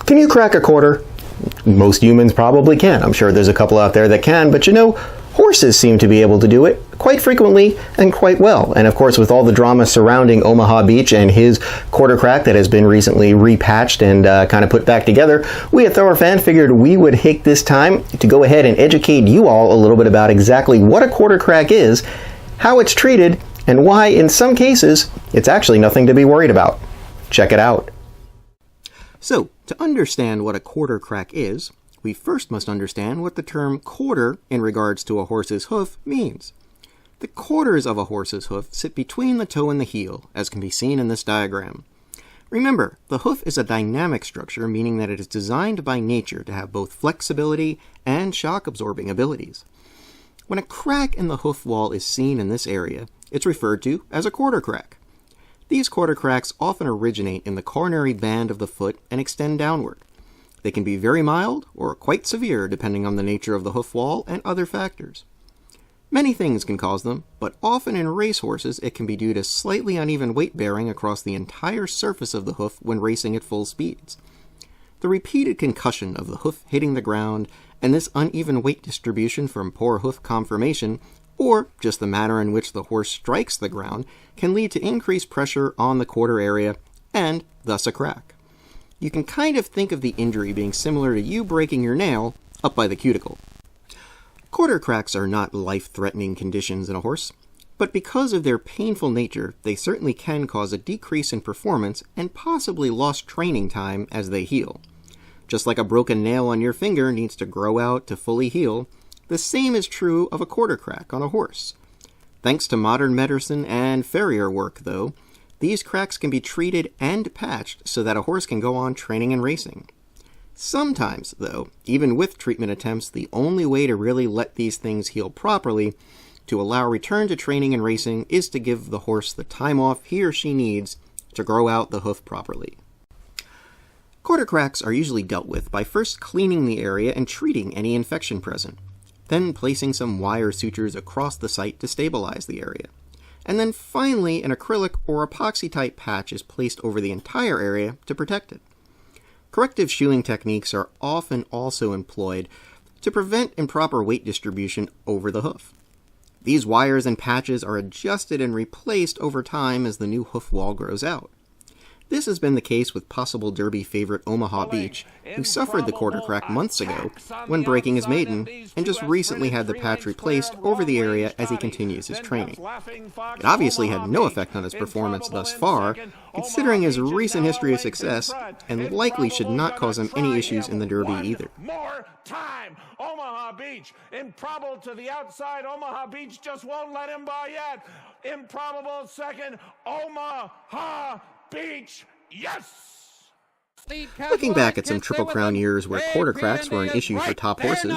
Can you crack a quarter? Most humans probably can. I'm sure there's a couple out there that can, but horses seem to be able to do it quite frequently and quite well. And of course, with all the drama surrounding Omaha Beach and his quarter crack that has been recently repatched and kind of put back together, we at Thorofan figured we would take this time to go ahead and educate you all a little bit about exactly what a quarter crack is, how it's treated, and why in some cases it's actually nothing to be worried about. Check it out. So, to understand what a quarter crack is, we first must understand what the term quarter in regards to a horse's hoof means. The quarters of a horse's hoof sit between the toe and the heel, as can be seen in this diagram. Remember, the hoof is a dynamic structure, meaning that it is designed by nature to have both flexibility and shock-absorbing abilities. When a crack in the hoof wall is seen in this area, it's referred to as a quarter crack. These quarter cracks often originate in the coronary band of the foot and extend downward. They can be very mild or quite severe depending on the nature of the hoof wall and other factors. Many things can cause them, but often in racehorses it can be due to slightly uneven weight bearing across the entire surface of the hoof when racing at full speeds. The repeated concussion of the hoof hitting the ground and this uneven weight distribution from poor hoof conformation, or just the manner in which the horse strikes the ground, can lead to increased pressure on the quarter area and thus a crack. You can kind of think of the injury being similar to you breaking your nail up by the cuticle. Quarter cracks are not life-threatening conditions in a horse, but because of their painful nature, they certainly can cause a decrease in performance and possibly lost training time as they heal. Just like a broken nail on your finger needs to grow out to fully heal, the same is true of a quarter crack on a horse. Thanks to modern medicine and farrier work, though, these cracks can be treated and patched so that a horse can go on training and racing. Sometimes, though, even with treatment attempts, the only way to really let these things heal properly, to allow return to training and racing, is to give the horse the time off he or she needs to grow out the hoof properly. Quarter cracks are usually dealt with by first cleaning the area and treating any infection present, then placing some wire sutures across the site to stabilize the area. And then finally, an acrylic or epoxy-type patch is placed over the entire area to protect it. Corrective shoeing techniques are often also employed to prevent improper weight distribution over the hoof. These wires and patches are adjusted and replaced over time as the new hoof wall grows out. This has been the case with possible Derby favorite Omaha Beach, who suffered the quarter crack months ago when breaking his maiden, and just recently had the patch replaced over the area as he continues his training. It obviously had no effect on his performance thus far, considering his recent history of success, and likely should not cause him any issues in the Derby either. More time! Omaha Beach! Improbable to the outside. Omaha Beach just won't let him by yet. Improbable second. Omaha Beach, yes! Looking back at some Triple Crown years where quarter cracks were an issue for top horses,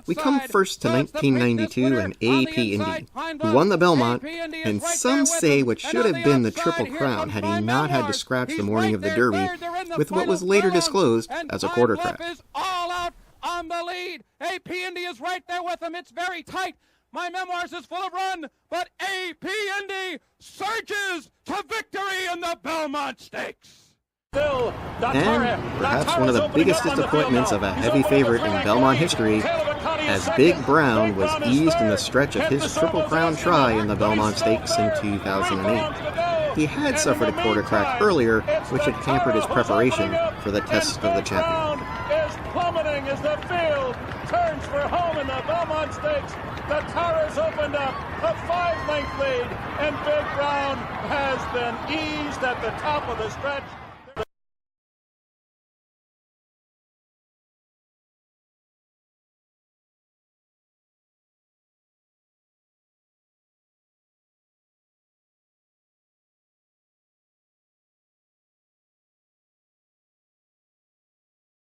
we come first to 1992 and AP Indy, who won the Belmont, and some say what should have been the Triple Crown had he not had to scratch the morning of the Derby with what was later disclosed as a quarter crack. All out on the lead. AP Indy is right there with him. It's very tight. My memoirs is full of run, but AP Indy surges to victory in the Belmont Stakes. And perhaps one of the biggest disappointments of a heavy favorite in Belmont history, as Big Brown was eased in the stretch of his Triple Crown try in the Belmont Stakes in 2008. He had suffered a quarter crack earlier, which had hampered his preparation for the test of the champion. Is plummeting as the field turns for home in the Belmont Stakes. The Towers opened up a 5-length lead, and Big Brown has been eased at the top of the stretch.